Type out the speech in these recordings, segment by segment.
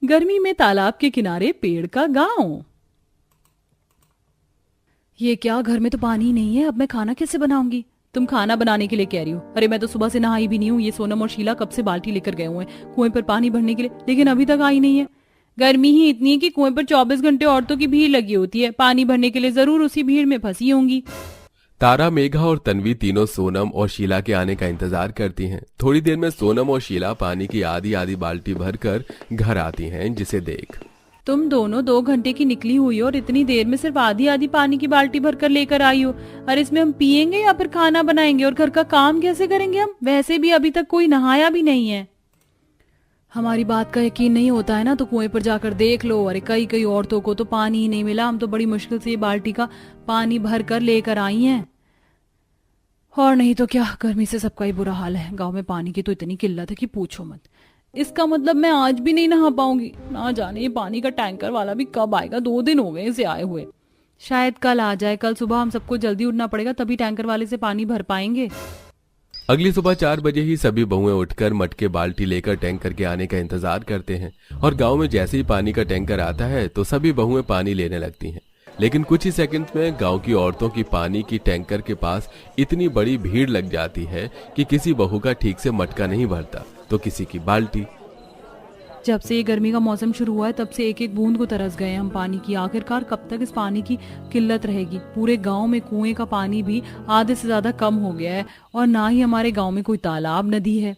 गर्मी में तालाब के किनारे पेड़ का गांव। ये क्या, घर में तो पानी ही नहीं है, अब मैं खाना कैसे बनाऊंगी? तुम खाना बनाने के लिए कह रही हो? अरे मैं तो सुबह से नहाई भी नहीं हूँ। ये सोनम और शीला कब से बाल्टी लेकर गए हुए हैं कुएं पर पानी भरने के लिए, लेकिन अभी तक आई नहीं है। गर्मी ही इतनी है कि कुएं पर 24 घंटे औरतों की भीड़ लगी होती है पानी भरने के लिए, जरूर उसी भीड़ में फंसी होंगी। तारा, मेघा और तन्वी तीनों सोनम और शीला के आने का इंतजार करती हैं। थोड़ी देर में सोनम और शीला पानी की आधी आधी बाल्टी भरकर घर आती हैं, जिसे देख तुम दोनों 2 घंटे की निकली हुई हो और इतनी देर में सिर्फ आधी आधी पानी की बाल्टी भर कर लेकर आई हो। और इसमें हम पियेंगे या फिर खाना बनाएंगे और घर का काम कैसे करेंगे हम? वैसे भी अभी तक कोई नहाया भी नहीं है। हमारी बात का यकीन नहीं होता है ना तो कुएं पर जाकर देख लो। अरे कई कई औरतों को तो पानी ही नहीं मिला, हम तो बड़ी मुश्किल से ये बाल्टी का पानी भर कर लेकर आई हैं। और नहीं तो क्या, गर्मी से सबका ही बुरा हाल है। गांव में पानी की तो इतनी किल्लत है कि पूछो मत। इसका मतलब मैं आज भी नहीं नहा पाऊंगी। ना जाने ये पानी का टैंकर वाला भी कब आएगा, 2 दिन हो गए इसे आए हुए। शायद कल आ जाए। कल सुबह हम सबको जल्दी उठना पड़ेगा, तभी टैंकर वाले से पानी भर पाएंगे। अगली सुबह 4 बजे ही सभी बहुएं उठकर मटके बाल्टी लेकर टैंकर के आने का इंतजार करते हैं। और गांव में जैसे ही पानी का टैंकर आता है तो सभी बहुएं पानी लेने लगती हैं। लेकिन कुछ ही सेकंड्स में गांव की औरतों की पानी की टैंकर के पास इतनी बड़ी भीड़ लग जाती है कि किसी बहू का ठीक से मटका नहीं भरता तो किसी की बाल्टी। जब से ये गर्मी का मौसम शुरू हुआ है तब से एक एक बूंद को तरस गए हम पानी की। आखिरकार कब तक इस पानी की किल्लत रहेगी? पूरे गांव में कुएं का पानी भी आधे से ज्यादा कम हो गया है और ना ही हमारे गांव में कोई तालाब नदी है।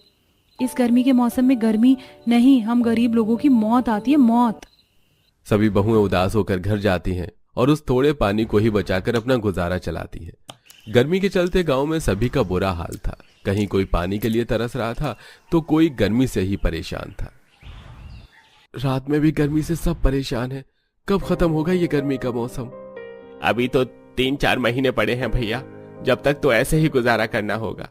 इस गर्मी के मौसम में गर्मी नहीं, हम गरीब लोगों की मौत आती है, मौत। सभी बहुएं उदास होकर घर जाती हैं और उस थोड़े पानी को ही बचाकर अपना गुजारा चलाती हैं। गर्मी के चलते गांव में सभी का बुरा हाल था। कहीं कोई पानी के लिए तरस रहा था तो कोई गर्मी से ही परेशान था। रात में भी गर्मी से सब परेशान है। कब खत्म होगा ये गर्मी का मौसम? अभी तो 3-4 महीने पड़े हैं भैया, जब तक तो ऐसे ही गुजारा करना होगा।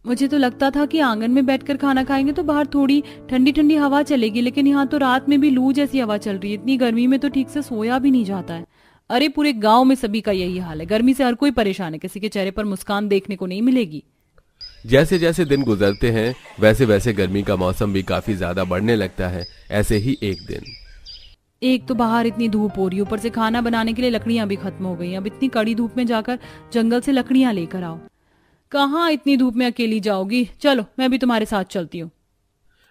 मुझे तो लगता था कि आंगन में बैठकर खाना खाएंगे तो बाहर थोड़ी ठंडी ठंडी हवा चलेगी, लेकिन यहाँ तो रात में भी लू जैसी हवा चल रही है। इतनी गर्मी में तो ठीक से सोया भी नहीं जाता है। अरे पूरे गांव में सभी का यही हाल है। गर्मी से हर कोई परेशान है, किसी के चेहरे पर मुस्कान देखने को नहीं मिलेगी। जैसे जैसे दिन गुजरते हैं वैसे वैसे गर्मी का मौसम भी काफी ज्यादा बढ़ने लगता है। ऐसे ही एक दिन, एक तो बाहर इतनी धूप हो रही, ऊपर से खाना बनाने के लिए लकड़ियां भी खत्म हो गई। अब इतनी कड़ी धूप में जाकर जंगल से लकड़ियां लेकर आओ। कहाँ इतनी धूप में अकेली जाओगी? चलो मैं भी तुम्हारे साथ चलती हूँ।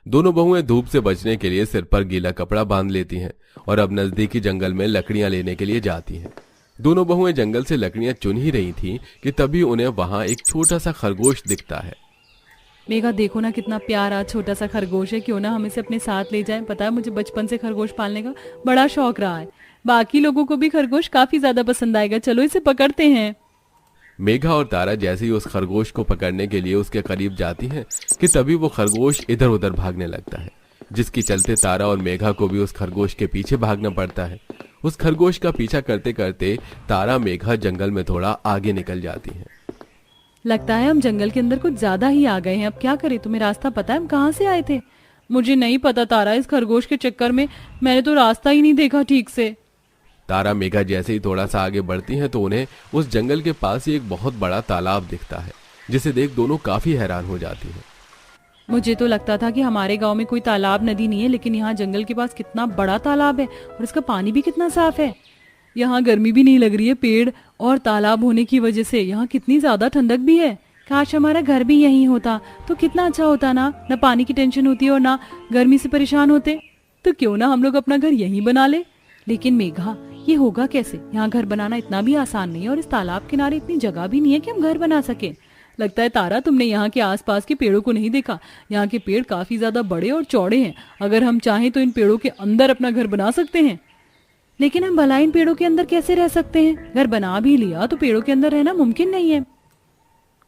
दोनों बहुएं धूप से बचने के लिए सिर पर गीला कपड़ा बांध लेती हैं और अब नजदीकी जंगल में लकड़ियां लेने के लिए जाती हैं। दोनों बहुएं जंगल से लकड़ियां चुन ही रही थीं कि तभी उन्हें वहां एक छोटा सा खरगोश दिखता है। मेघा देखो ना कितना प्यारा छोटा सा खरगोश है, क्यों ना हम इसे अपने साथ ले जाएं। पता है मुझे बचपन से खरगोश पालने का बड़ा शौक रहा है। बाकी लोगों को भी खरगोश काफी ज्यादा पसंद आएगा। चलो इसे पकड़ते हैं। मेघा और तारा जैसे ही उस खरगोश को पकड़ने के लिए उसके करीब जाती हैं कि तभी वो खरगोश इधर उधर भागने लगता है, जिसके चलते तारा और मेघा को भी उस खरगोश के पीछे भागना पड़ता है। उस खरगोश का पीछा करते करते तारा मेघा जंगल में थोड़ा आगे निकल जाती हैं। लगता है हम जंगल के अंदर कुछ ज्यादा ही आ गए हैं। अब क्या करें? तुम्हें रास्ता पता है हम कहाँ से आए थे? मुझे नहीं पता तारा, इस खरगोश के चक्कर में मैंने तो रास्ता ही नहीं देखा ठीक से। तारा मेघा जैसे ही थोड़ा सा आगे बढ़ती हैं तो उन्हें उस जंगल के पास ही एक बहुत बड़ा तालाब दिखता है, जिसे देख दोनों काफी हैरान हो जाती हैं। मुझे तो लगता था कि हमारे गांव में कोई तालाब नदी नहीं है, लेकिन यहाँ जंगल के पास कितना बड़ा तालाब है और इसका पानी भी कितना साफ है। यहाँ गर्मी भी नहीं लग रही है। पेड़ और तालाब होने की वजह से यहाँ कितनी ज्यादा ठंडक भी है। काश हमारा घर भी यहीं होता तो कितना अच्छा होता ना। न पानी की टेंशन होती और ना गर्मी से परेशान होते। तो क्यों ना हम लोग अपना घर यहीं बना ले। लेकिन मेघा ये होगा कैसे? यहाँ घर बनाना इतना भी आसान नहीं है और इस तालाब किनारे इतनी जगह भी नहीं है कि हम घर बना सके। लगता है तारा तुमने यहाँ के आसपास के पेड़ों को नहीं देखा। यहाँ के पेड़ काफी ज्यादा बड़े और चौड़े हैं। अगर हम चाहें तो इन पेड़ों के अंदर अपना घर बना सकते हैं। लेकिन हम भला इन पेड़ों के अंदर कैसे रह सकते हैं? घर बना भी लिया तो पेड़ों के अंदर रहना मुमकिन नहीं है।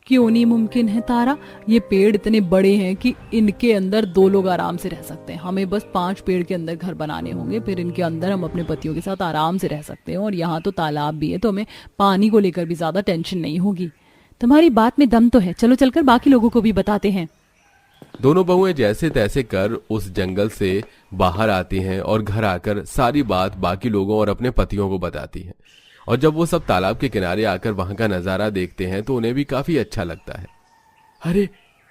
क्यों नहीं मुमकिन है तारा? ये पेड़ इतने बड़े हैं कि इनके अंदर 2 लोग आराम से रह सकते हैं। हमें बस 5 पेड़ के अंदर घर बनाने होंगे, फिर इनके अंदर हम अपने पतियों के साथ आराम से रह सकते हैं। और यहाँ तो तालाब भी है तो हमें पानी को लेकर भी ज्यादा टेंशन नहीं होगी। तुम्हारी बात में दम तो है। चलो चलकर बाकी लोगों को भी बताते हैं। दोनों बहुएं जैसे तैसे कर उस जंगल से बाहर आती हैं और घर आकर सारी बात बाकी लोगों और अपने पतियों को बताती हैं। और जब वो सब तालाब के किनारे आकर वहां का नजारा देखते हैं तो उन्हें भी काफी अच्छा लगता है। अरे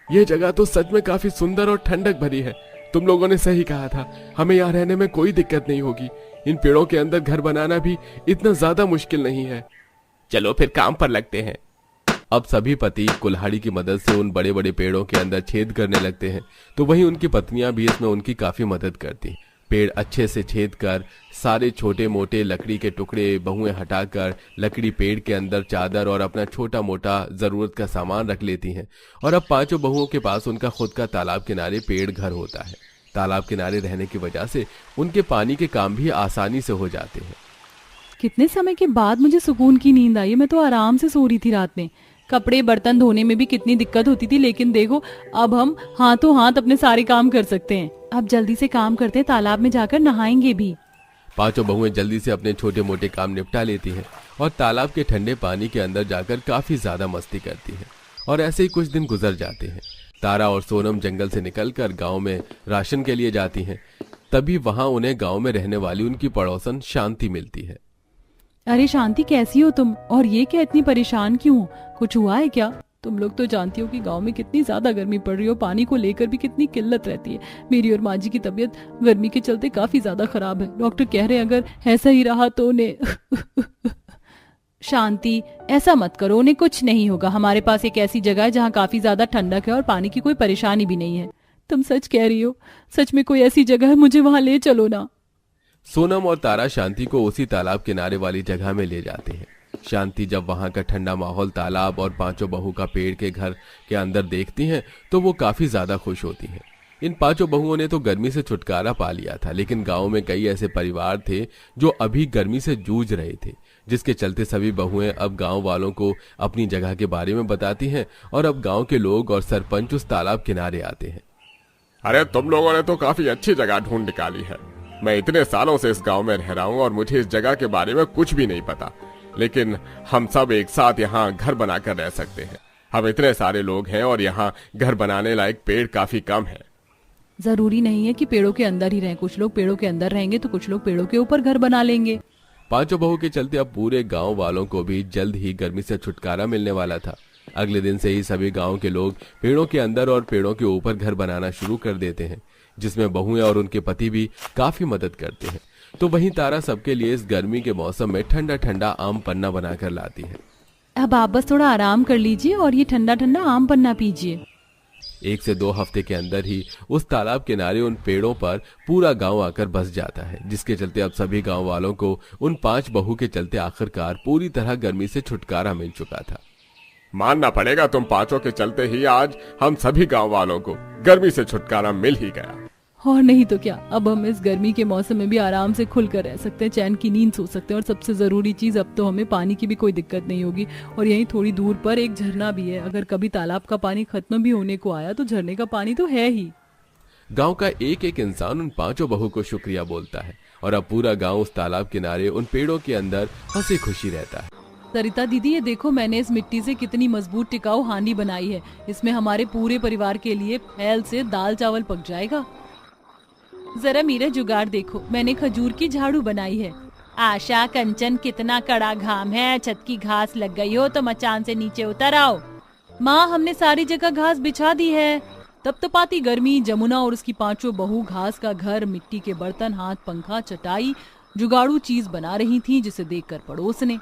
ये जगह तो सच में काफी सुंदर और ठंडक भरी है। तुम लोगों ने सही कहा था, हमें यहाँ रहने में कोई दिक्कत नहीं होगी। इन पेड़ों के अंदर घर बनाना भी इतना ज्यादा मुश्किल नहीं है। चलो फिर काम पर लगते हैं। अब सभी पति कुल्हाड़ी की मदद से उन बड़े बड़े पेड़ों के अंदर छेद करने लगते हैं, तो वहीं उनकी पत्नियां भी इसमें उनकी काफी मदद करती हैं। पेड़ अच्छे से छेद कर सारे छोटे मोटे लकड़ी के टुकड़े बहुएं हटाकर लकड़ी पेड़ के अंदर चादर और अपना छोटा मोटा जरूरत का सामान रख लेती हैं। और अब पांचों बहुओं के पास उनका खुद का तालाब किनारे पेड़ घर होता है। तालाब किनारे रहने की वजह से उनके पानी के काम भी आसानी से हो जाते हैं। कितने समय के बाद मुझे सुकून की नींद आई। मैं तो आराम से सो रही थी रात में। कपड़े बर्तन धोने में भी कितनी दिक्कत होती थी, लेकिन देखो अब हम हाथों हाथ अपने सारे काम कर सकते हैं। अब जल्दी से काम करते हैं, तालाब में जाकर नहाएंगे भी। पांचों बहुएं जल्दी से अपने छोटे मोटे काम निपटा लेती हैं और तालाब के ठंडे पानी के अंदर जाकर काफी ज्यादा मस्ती करती हैं। और ऐसे ही कुछ दिन गुजर जाते हैं। तारा और सोनम जंगल से निकलकर गांव में राशन के लिए जाती हैं। तभी वहां उन्हें गांव में रहने वाली उनकी पड़ोसन शांति मिलती है। अरे शांति, कैसी हो तुम? और ये क्या, इतनी परेशान क्यों हो? कुछ हुआ है क्या? तुम लोग तो जानती हो कि गांव में कितनी ज्यादा गर्मी पड़ रही है और पानी को लेकर भी कितनी किल्लत रहती है। मेरी और माँ जी की तबीयत गर्मी के चलते काफी ज्यादा खराब है। डॉक्टर कह रहे हैं अगर ऐसा ही रहा तो उन्हें शांति, ऐसा मत करो, उन्हें कुछ नहीं होगा। हमारे पास एक ऐसी जगह है जहाँ काफी ज्यादा ठंडक है और पानी की कोई परेशानी भी नहीं है। तुम सच कह रही हो? सच में कोई ऐसी जगह है? मुझे वहां ले चलो ना। सोनम और तारा शांति को उसी तालाब किनारे वाली जगह में ले जाते हैं। शांति जब वहां का ठंडा माहौल, तालाब और पांचों बहू का पेड़ के घर के अंदर देखती हैं तो वो काफी ज्यादा खुश होती हैं। इन पांचों बहुओं ने तो गर्मी से छुटकारा पा लिया था, लेकिन गांव में कई ऐसे परिवार थे जो अभी गर्मी से जूझ रहे थे, जिसके चलते सभी बहुएं अब गांव वालों को अपनी जगह के बारे में बताती हैं और अब गांव के लोग और सरपंच उस तालाब किनारे आते हैं। अरे तुम लोगों ने तो काफी अच्छी जगह ढूंढ निकाली है। मैं इतने सालों से इस गांव में रह रहा हूं और मुझे इस जगह के बारे में कुछ भी नहीं पता, लेकिन हम सब एक साथ यहाँ घर बनाकर रह सकते हैं। हम इतने सारे लोग हैं और यहाँ घर बनाने लायक पेड़ काफी कम है। जरूरी नहीं है कि पेड़ों के अंदर ही रहें। कुछ लोग पेड़ों के अंदर रहेंगे तो कुछ लोग पेड़ों के ऊपर घर बना लेंगे। पांचों बहू के चलते अब पूरे गांव वालों को भी जल्द ही गर्मी से छुटकारा मिलने वाला था। अगले दिन से ही सभी गांव के लोग पेड़ों के अंदर और पेड़ों के ऊपर घर बनाना शुरू कर देते हैं, जिसमें बहुएं और उनके पति भी काफी मदद करते हैं। तो वहीं तारा सबके लिए इस गर्मी के मौसम में ठंडा ठंडा आम पन्ना बनाकर लाती है। अब आप बस थोड़ा आराम कर लीजिए और ये ठंडा ठंडा आम पन्ना पीजिए। 1 से 2 हफ्ते के अंदर ही उस तालाब किनारे उन पेड़ों पर पूरा गांव आकर बस जाता है, जिसके चलते अब सभी गांव वालों को उन 5 बहू के चलते आखिरकार पूरी तरह गर्मी से छुटकारा मिल चुका था। मानना पड़ेगा, तुम पांचों के चलते ही आज हम सभी गांव वालों को गर्मी से छुटकारा मिल ही गया। और नहीं तो क्या, अब हम इस गर्मी के मौसम में भी आराम से खुलकर रह सकते हैं, चैन की नींद सो सकते हैं। और सबसे जरूरी चीज, अब तो हमें पानी की भी कोई दिक्कत नहीं होगी। और यहीं थोड़ी दूर पर एक झरना भी है। अगर कभी तालाब का पानी खत्म भी होने को आया तो झरने का पानी तो है ही। गांव का एक एक इंसान उन 5 बहू को शुक्रिया बोलता है और अब पूरा गांव उस तालाब किनारे उन पेड़ों के अंदर हंसी खुशी रहता है। सरिता दीदी, ये देखो मैंने इस मिट्टी से कितनी मजबूत टिकाऊ हांडी बनाई है। इसमें हमारे पूरे परिवार के लिए फैल से दाल चावल पक जाएगा। जरा मेरा जुगाड़ देखो, मैंने खजूर की झाड़ू बनाई है। आशा, कंचन, कितना कड़ा घाम है, छत की घास लग गई हो तो मचान से नीचे उतर आओ। माँ, हमने सारी जगह घास बिछा दी है। तब तपाती गर्मी, जमुना और उसकी 5 बहू घास का घर, मिट्टी के बर्तन, हाथ पंखा, चटाई, जुगाड़ू चीज बना रही थी, जिसे देखकर पड़ोस ने,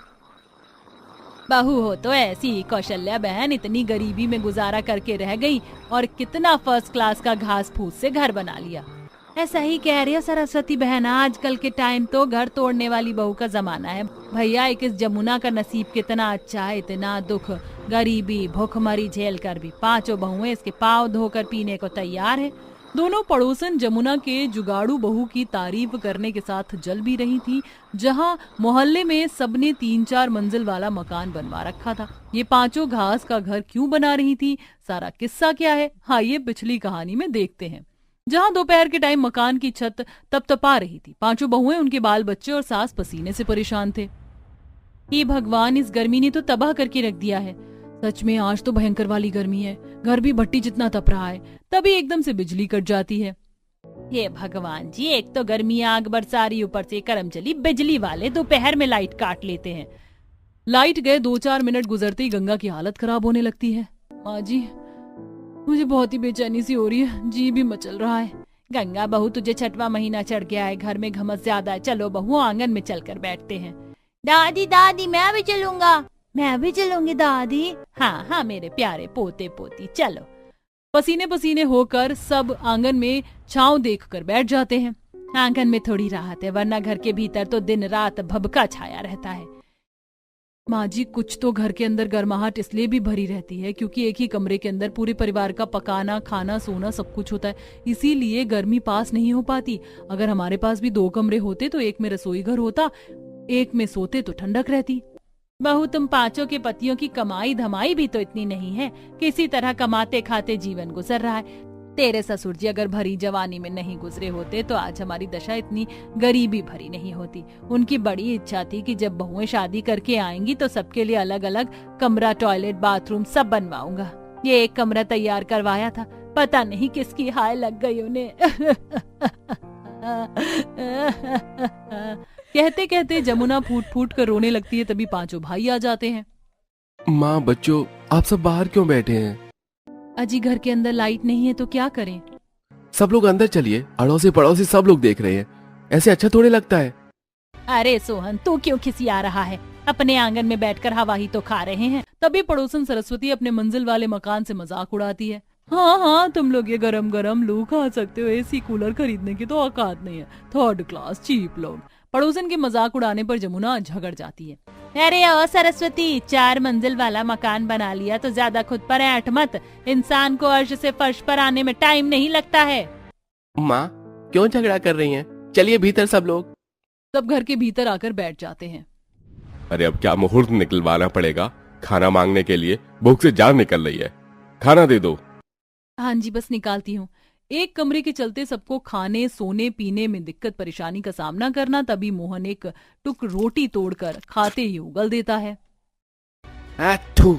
बहू हो तो ऐसी, कौशल्या बहन इतनी गरीबी में गुजारा करके रह गई और कितना फर्स्ट क्लास का घास फूस से घर बना लिया। ऐसा ही कह रही है सरस्वती बहन, आजकल के टाइम तो घर तोड़ने वाली बहू का जमाना है। भैया, एक इस जमुना का नसीब कितना अच्छा है, इतना दुख, गरीबी, भूखमरी झेल कर भी 5 बहुएं इसके पाँव धोकर पीने को तैयार है। दोनों पड़ोसन जमुना के जुगाड़ू बहू की तारीफ करने के साथ जल भी रही थी। जहां मोहल्ले में सबने 3-4 मंजिल वाला मकान बनवा रखा था। ये 5 घास का घर क्यों बना रही थी, सारा किस्सा क्या है, आइए पिछली कहानी में देखते हैं। जहां दोपहर के टाइम मकान की छत तपतपा रही थी, 5 बहुएं, उनके बाल बच्चे और सास पसीने से परेशान थे। ये भगवान, इस गर्मी ने तो तबाह करके रख दिया है। सच में आज तो भयंकर वाली गर्मी है। घर भी भट्टी जितना तप रहा है। तभी एकदम से बिजली कट जाती है। हे भगवान जी, एक तो गर्मी आग बरसा रही, ऊपर से करमचली बिजली वाले दोपहर में लाइट काट लेते हैं। लाइट गए 2-4 मिनट गुजरते ही गंगा की हालत खराब होने लगती है। माँ जी, मुझे बहुत ही बेचैनी सी हो रही है, जी भी मचल रहा है। गंगा बहू, तुझे छठवां महीना चढ़ गया है, घर में घमस ज्यादा है। चलो बहू, आंगन में चलकर बैठते हैं। दादी दादी मैं भी चलूंगा। मैं भी चलूंगी दादी। हाँ हाँ मेरे प्यारे पोते पोती, चलो। पसीने पसीने होकर सब आंगन में छांव देखकर बैठ जाते हैं। आंगन में थोड़ी राहत है, वरना घर के भीतर तो दिन रात भभका छाया रहता है। माँ जी, कुछ तो घर के अंदर गर्माहट इसलिए भी भरी रहती है क्योंकि एक ही कमरे के अंदर पूरे परिवार का पकाना, खाना, सोना सब कुछ होता है, इसीलिए गर्मी पास नहीं हो पाती। अगर हमारे पास भी 2 कमरे होते तो एक में रसोई घर होता, एक में सोते तो ठंडक रहती। बहू, तुम पांचों के पतियों की कमाई धमाई भी तो इतनी नहीं है, किसी तरह कमाते खाते जीवन गुजर रहा है। तेरे ससुर जी अगर भरी जवानी में नहीं गुजरे होते तो आज हमारी दशा इतनी गरीबी भरी नहीं होती। उनकी बड़ी इच्छा थी कि जब बहुएं शादी करके आएंगी तो सबके लिए अलग अलग कमरा, टॉयलेट, बाथरूम सब बनवाऊंगा। ये एक कमरा तैयार करवाया था, पता नहीं किसकी हाय लग गई उन्हें। कहते कहते जमुना फूट फूट कर रोने लगती है। तभी पांचों भाई आ जाते हैं। माँ, बच्चों, आप सब बाहर क्यों बैठे हैं? अजी, घर के अंदर लाइट नहीं है तो क्या करें? सब लोग अंदर चलिए, अड़ोसी पड़ोसी सब लोग देख रहे हैं, ऐसे अच्छा थोड़े लगता है। अरे सोहन, तू क्यों खिसिया रहा है? अपने आंगन में बैठकर हवा ही तो खा रहे हैं। तभी पड़ोसन सरस्वती अपने मंजिल वाले मकान से मजाक उड़ाती है। हाँ हाँ, तुम लोग ये गरम गरम लू खा सकते हो, एसी कूलर खरीदने की तो औकात नहीं है, 3rd क्लास चीप लोग। पड़ोसन के मजाक उड़ाने पर जमुना झगड़ जाती है। अरे ओ सरस्वती, 4 मंजिल वाला मकान बना लिया तो ज्यादा खुद पर ऐंठ मत। इंसान को अर्श से फर्श पर आने में टाइम नहीं लगता है। माँ, क्यों झगड़ा कर रही हैं? चलिए भीतर सब लोग। सब घर के भीतर आकर बैठ जाते हैं। अरे अब क्या मुहूर्त निकलवाना पड़ेगा खाना मांगने के लिए? भूख से जान निकल रही है, खाना दे दो। हाँ जी, बस निकालती हूँ। एक कमरे के चलते सबको खाने, सोने, पीने में दिक्कत परेशानी का सामना करना। तभी मोहन एक टुक रोटी तोड़कर खाते ही उगल देता है। थू,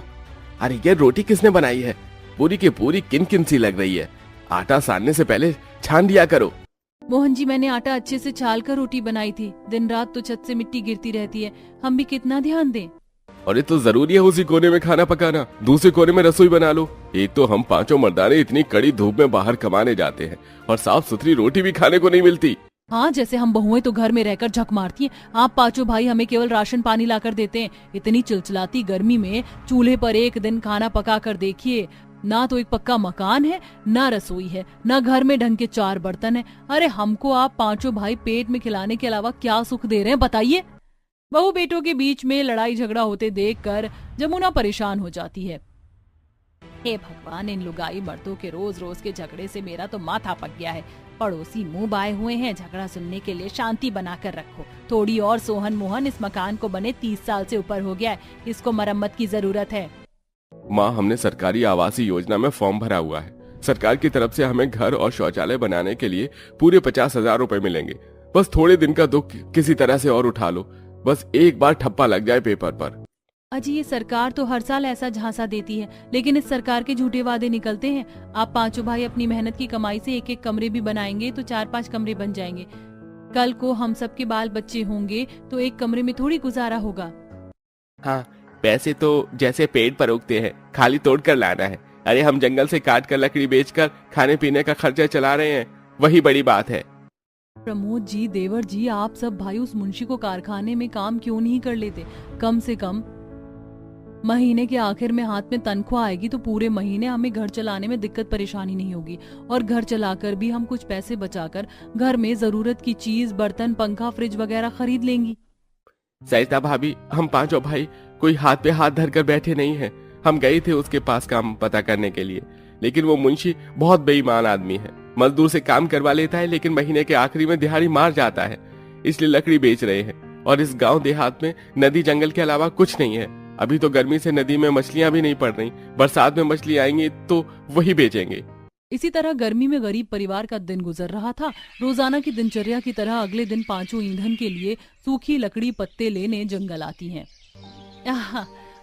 अरे ये रोटी किसने बनाई है? पूरी की पूरी किन किन सी लग रही है। आटा सानने से पहले छान दिया करो। मोहन जी, मैंने आटा अच्छे से छाल कर रोटी बनाई थी। दिन रात तो छत से मिट्टी गिरती रहती है, हम भी कितना ध्यान दें। और ये तो जरूरी है उसी कोने में खाना पकाना, दूसरे कोने में रसोई बना लो। एक तो हम पांचों मर्दाने इतनी कड़ी धूप में बाहर कमाने जाते हैं और साफ सुथरी रोटी भी खाने को नहीं मिलती। हाँ, जैसे हम बहुएं तो घर में रहकर झक मारती हैं, आप पांचों भाई हमें केवल राशन पानी लाकर देते हैं। इतनी चिलचिलाती गर्मी में चूल्हे पर एक दिन खाना पका कर देखिए। ना तो एक पक्का मकान है, ना रसोई है, ना घर में ढंग के 4 बर्तन है। अरे हमको आप पांचों भाई पेट में खिलाने के अलावा क्या सुख दे रहे हैं, बताइए। बहू बेटों के बीच में लड़ाई झगड़ा होते देखकर जमुना परेशान हो जाती है। हे भगवान, इन लुगाई मर्दों के रोज रोज के झगड़े से मेरा तो माथा पक गया है। पड़ोसी मुंह बाए हुए हैं, झगड़ा सुनने के लिए शांति बनाकर रखो थोड़ी और। सोहन मोहन, इस मकान को बने 30 साल से ऊपर हो गया है, इसको मरम्मत की जरूरत है। माँ, हमने सरकारी आवासीय योजना में फॉर्म भरा हुआ है। सरकार की तरफ से हमें घर और शौचालय बनाने के लिए पूरे 50,000 रुपए मिलेंगे। बस थोड़े दिन का दुख किसी तरह से और उठा लो, बस एक बार ठप्पा लग जाए पेपर पर। अजी, ये सरकार तो हर साल ऐसा झांसा देती है, लेकिन इस सरकार के झूठे वादे निकलते हैं। आप पांचों भाई अपनी मेहनत की कमाई से एक एक कमरे भी बनाएंगे तो 4-5 कमरे बन जाएंगे। कल को हम सबके बाल बच्चे होंगे तो एक कमरे में थोड़ी गुजारा होगा। हाँ, पैसे तो जैसे पेड़ पर उगते हैं, खाली तोड़ कर लाना है। अरे हम जंगल से काट कर लकड़ी बेचकर खाने पीने का खर्चा चला रहे हैं, वही बड़ी बात है। प्रमोद जी, देवर जी, आप सब भाई उस मुंशी को कारखाने में काम क्यों नहीं कर लेते? कम से कम महीने के आखिर में हाथ में तनख्वाह आएगी तो पूरे महीने हमें घर चलाने में दिक्कत परेशानी नहीं होगी, और घर चलाकर भी हम कुछ पैसे बचाकर घर में जरूरत की चीज, बर्तन, पंखा, फ्रिज वगैरह खरीद लेंगी। सरिता भाभी, हम पांचों भाई कोई हाथ पे हाथ धर कर बैठे नहीं हैं। हम गए थे उसके पास काम पता करने के लिए, लेकिन वो मुंशी बहुत बेईमान आदमी है। मजदूर से काम करवा लेता है लेकिन महीने के आखिरी में दिहाड़ी मार जाता है, इसलिए लकड़ी बेच रहे हैं। और इस गांव देहात में नदी जंगल के अलावा कुछ नहीं है। अभी तो गर्मी से नदी में मछलियां भी नहीं पड़ रही, बरसात में मछली आएंगी तो वही बेचेंगे। इसी तरह गर्मी में गरीब परिवार का दिन गुजर रहा था। रोजाना की दिनचर्या की तरह अगले दिन पांचों ईंधन के लिए सूखी लकड़ी पत्ते लेने जंगल आती हैं।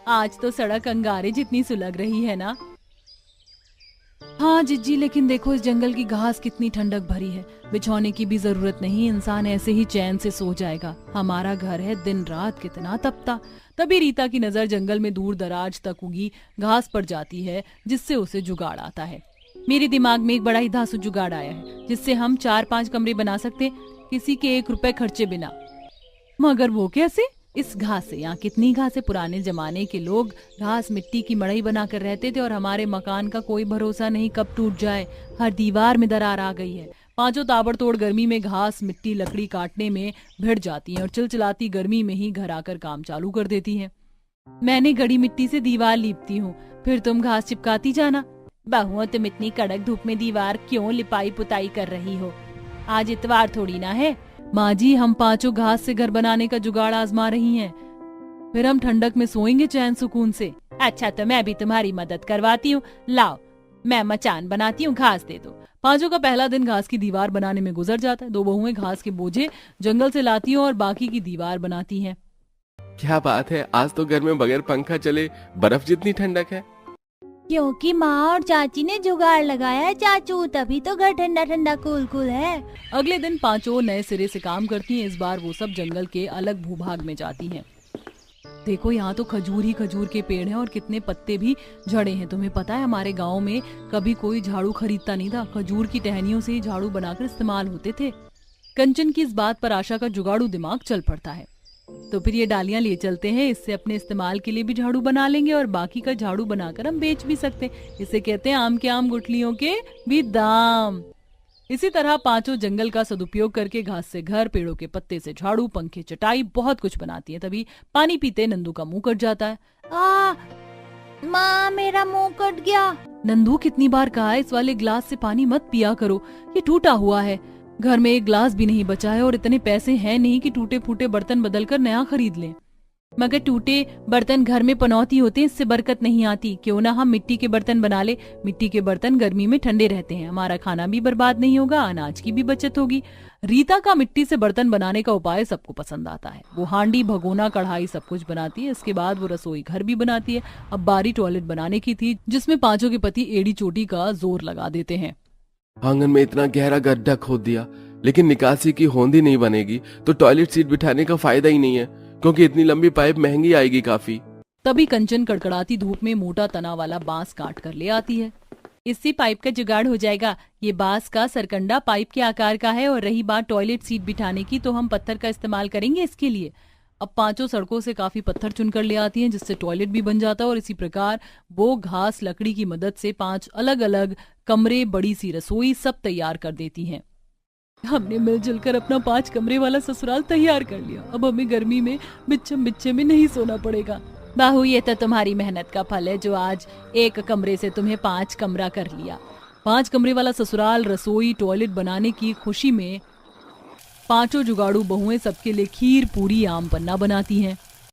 आज तो सड़क अंगारे जितनी सुलग रही है ना। हाँ जिज्जी, लेकिन देखो इस जंगल की घास कितनी ठंडक भरी है। बिछौने की भी जरूरत नहीं, इंसान ऐसे ही चैन से सो जाएगा। हमारा घर है, दिन रात कितना तपता। तभी रीता की नजर जंगल में दूर दराज तक उगी घास पर जाती है, जिससे उसे जुगाड़ आता है। मेरे दिमाग में एक बड़ा ही धांसू जुगाड़ आया है जिससे हम 4-5 कमरे बना सकते, किसी के 1 रुपए खर्चे बिना। मगर वो कैसे? इस घास से। यहाँ कितनी घास है। पुराने जमाने के लोग घास मिट्टी की मड़ई बनाकर रहते थे और हमारे मकान का कोई भरोसा नहीं कब टूट जाए। हर दीवार में दरार आ गई है। पांचों ताबड़तोड़ गर्मी में घास मिट्टी लकड़ी काटने में भिड़ जाती हैं और चिलचिलाती गर्मी में ही घर आकर काम चालू कर देती हैं। मैंने गड़ी मिट्टी से दीवार लीपती हूँ, फिर तुम घास चिपकाती जाना। बहुओं, तुम इतनी कड़क धूप में दीवार क्यों लिपाई पुताई कर रही हो? आज इतवार थोड़ी ना है। माँ जी, हम पांचों घास से घर बनाने का जुगाड़ आजमा रही हैं। फिर हम ठंडक में सोएंगे चैन सुकून से। अच्छा, तो मैं भी तुम्हारी मदद करवाती हूँ। लाओ, मैं मचान बनाती हूँ, घास दे दो। पांचों का पहला दिन घास की दीवार बनाने में गुजर जाता है। 2 बहुएं घास के बोझे जंगल से लाती हैं और बाकी की दीवार बनाती हैं। क्या बात है, आज तो घर में बगैर पंखा चले बर्फ जितनी ठंडक है। क्योंकि माँ और चाची ने जुगाड़ लगाया है चाचू, तभी तो घर ठंडा ठंडा कूल कूल है। अगले दिन पांचों नए सिरे से काम करती हैं। इस बार वो सब जंगल के अलग भूभाग में जाती हैं। देखो, यहाँ तो खजूर ही खजूर के पेड़ हैं और कितने पत्ते भी झड़े हैं। तुम्हें पता है, हमारे गांव में कभी कोई झाड़ू खरीदता नहीं था। खजूर की टहनियों से ही झाड़ू बनाकर इस्तेमाल होते थे। कंचन की इस बात पर आशा का जुगाड़ू दिमाग चल पड़ता है। तो फिर ये डालियां ले चलते हैं, इससे अपने इस्तेमाल के लिए भी झाड़ू बना लेंगे और बाकी का झाड़ू बनाकर हम बेच भी सकते हैं। इसे कहते हैं आम के आम गुठलियों के भी दाम। इसी तरह पांचों जंगल का सदुपयोग करके घास से घर, पेड़ों के पत्ते से झाड़ू, पंखे, चटाई, बहुत कुछ बनाती है। तभी पानी पीते नंदू का मुंह कट जाता है। माँ, मेरा मुंह कट गया। नंदू, कितनी बार कहा है इस वाले ग्लास से पानी मत पिया करो, ये टूटा हुआ है। घर में एक ग्लास भी नहीं बचा है और इतने पैसे हैं नहीं कि टूटे फूटे बर्तन बदलकर नया खरीद लें। मगर टूटे बर्तन घर में पनौती होते हैं, इससे बरकत नहीं आती। क्यों ना हम मिट्टी के बर्तन बना ले। मिट्टी के बर्तन गर्मी में ठंडे रहते हैं, हमारा खाना भी बर्बाद नहीं होगा, अनाज की भी बचत होगी। रीता का मिट्टी से बर्तन बनाने का उपाय सबको पसंद आता है। वो हांडी, भगोना, कढ़ाई सब कुछ बनाती है। इसके बाद वो रसोई घर भी बनाती है। अब बारी टॉयलेट बनाने की थी, जिसमें पांचों के पति एड़ी चोटी का जोर लगा देते हैं। आंगन में इतना गहरा गड्ढा खोद दिया, लेकिन निकासी की होंदी नहीं बनेगी तो टॉयलेट सीट बिठाने का फायदा ही नहीं है, क्योंकि इतनी लंबी पाइप महंगी आएगी काफी। तभी कंचन कड़कड़ाती धूप में मोटा तना वाला बांस काट कर ले आती है। इससे पाइप का जुगाड़ हो जाएगा। ये बांस का सरकंडा पाइप के आकार का है। और रही बात टॉयलेट सीट बिठाने की, तो हम पत्थर का इस्तेमाल करेंगे इसके लिए। अब पांचों सड़कों से काफी पत्थर चुनकर ले आती हैं, जिससे टॉयलेट भी बन जाता है। और इसी प्रकार वो घास लकड़ी की मदद से 5 अलग अलग कमरे, बड़ी सी रसोई सब तैयार कर देती हैं। हमने मिलजुल कर अपना 5 कमरे वाला ससुराल तैयार कर लिया। अब हमें गर्मी में बिच्छम बिच्छे में नहीं सोना पड़ेगा। बाहू, ये तो तुम्हारी मेहनत का फल है जो आज 1 कमरे से तुम्हें 5 कमरा कर लिया। 5 कमरे वाला ससुराल, रसोई, टॉयलेट बनाने की खुशी में पांचों जुगाड़ू बहुएं सबके लिए खीर, पूरी, आम पन्ना बनाती हैं।